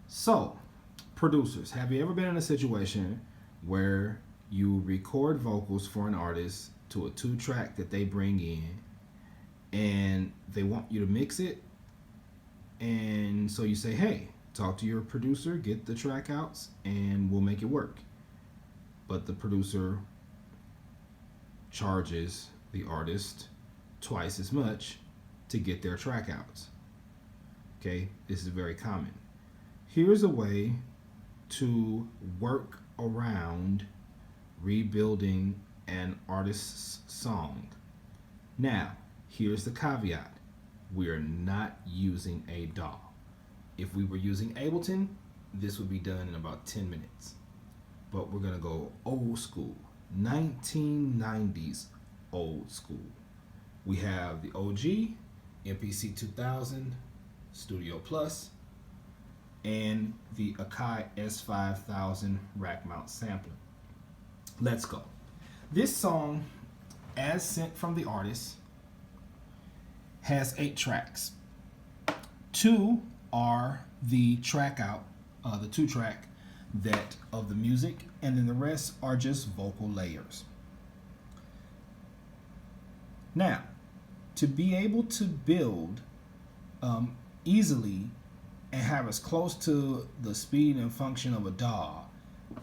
So, producers, have you ever been in a situation where you record vocals for an artist to a 2 track that they bring in and they want you to mix it? And so you say, hey, talk to your producer, get the track outs, and we'll make it work. But the producer charges the artist twice as much to get their track outs. Okay, this is very common. Here's a way to work around rebuilding an artist's song. Now, here's the caveat. We're not using a DAW. If we were using Ableton, this would be done in about 10 minutes. But we're gonna go old school, 1990s old school. We have the OG, MPC 2000, Studio Plus, and the AKAI S5000 rack mount sampler. Let's go. This song, as sent from the artist, has 8 tracks. 2 are the track out, the 2 track that of the music, and then the rest are just vocal layers. Now, to be able to build easily and have as close to the speed and function of a DAW,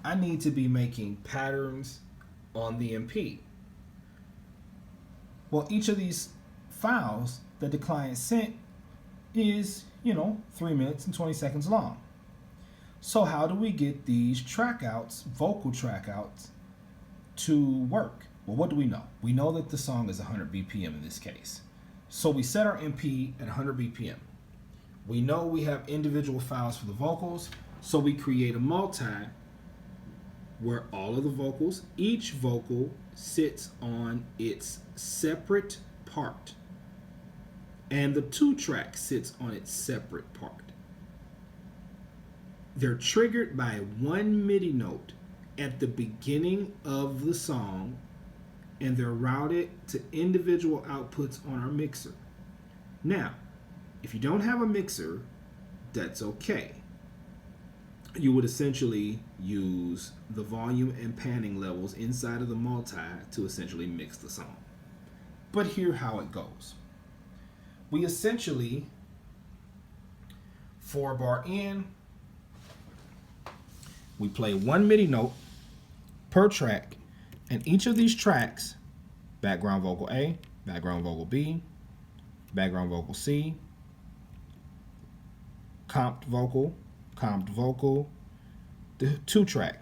I need to be making patterns on the MP. Well, each of these files that the client sent is, 3 minutes and 20 seconds long. So how do we get these track outs, vocal track outs, to work? Well, what do we know? We know that the song is 100 BPM in this case. So we set our MP at 100 BPM. We know we have individual files for the vocals, so we create a multi where all of the vocals, each vocal sits on its separate part, and the 2 track sits on its separate part. They're triggered by one MIDI note at the beginning of the song, and they're routed to individual outputs on our mixer. Now, if you don't have a mixer, that's okay. You would essentially use the volume and panning levels inside of the multi to essentially mix the song. But here's how it goes. We essentially 4-bar in, we play one MIDI note per track, and each of these tracks, background vocal A, background vocal B, background vocal C, comped vocal, the 2 track.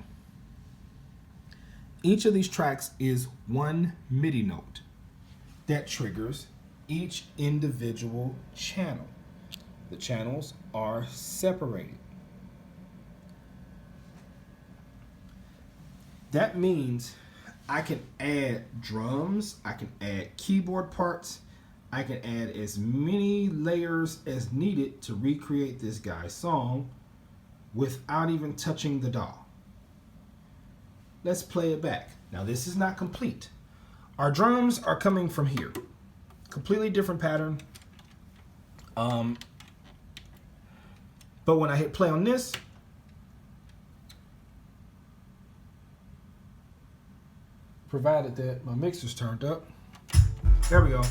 Each of these tracks is one MIDI note that triggers each individual channel. The channels are separated. That means I can add drums, I can add keyboard parts, I can add as many layers as needed to recreate this guy's song without even touching the DAW. Let's play it back. Now this is not complete. Our drums are coming from here. Completely different pattern. But when I hit play on this, provided that my mixer's turned up, there we go.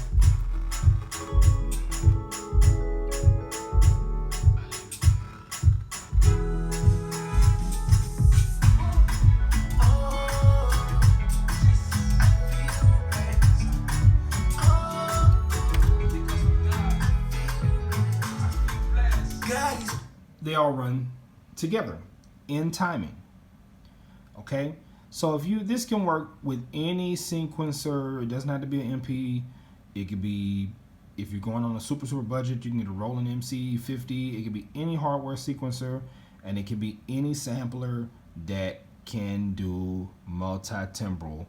They all run together in timing. Okay, so this can work with any sequencer. It doesn't have to be an MP. It could be, if you're going on a super budget, you can get a Roland MC50. It could be any hardware sequencer, and it can be any sampler that can do multi-timbral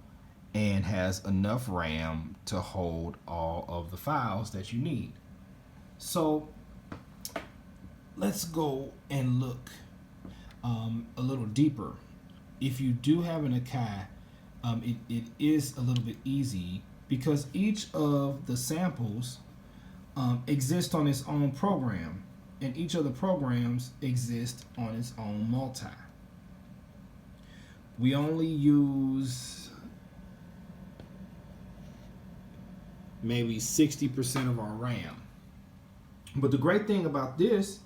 and has enough RAM to hold all of the files that you need. So let's go and look a little deeper. If you do have an AKAI, it is a little bit easy because each of the samples exist on its own program, and each of the programs exists on its own multi. We only use maybe 60% of our RAM. But the great thing about this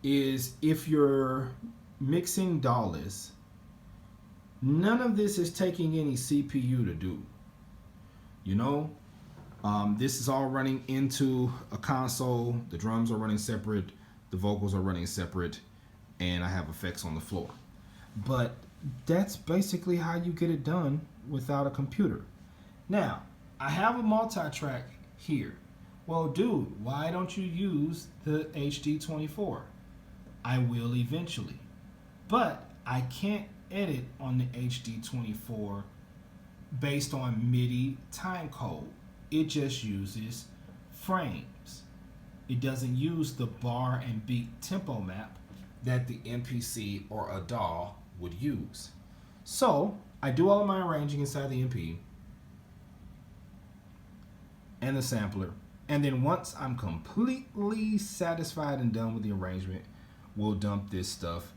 is if you're mixing dollars, none of this is taking any CPU to do. You know, this is all running into a console. The drums are running separate, the vocals are running separate, and I have effects on the floor. But that's basically how you get it done without a computer. Now, I have a multi-track here. Well, dude, why don't you use the HD24? I will eventually. But I can't edit on the HD24 based on MIDI timecode. It just uses frames. It doesn't use the bar and beat tempo map that the MPC or a DAW would use. So I do all of my arranging inside the MP and the sampler, and then once I'm completely satisfied and done with the arrangement, we'll dump this stuff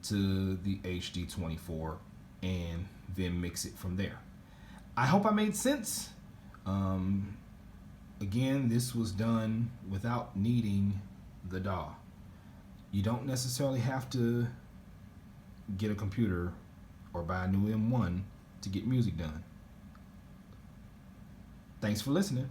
to the HD24 and then mix it from there. I hope I made sense. Again, this was done without needing the DAW. You don't necessarily have to get a computer or buy a new M1 to get music done. Thanks for listening.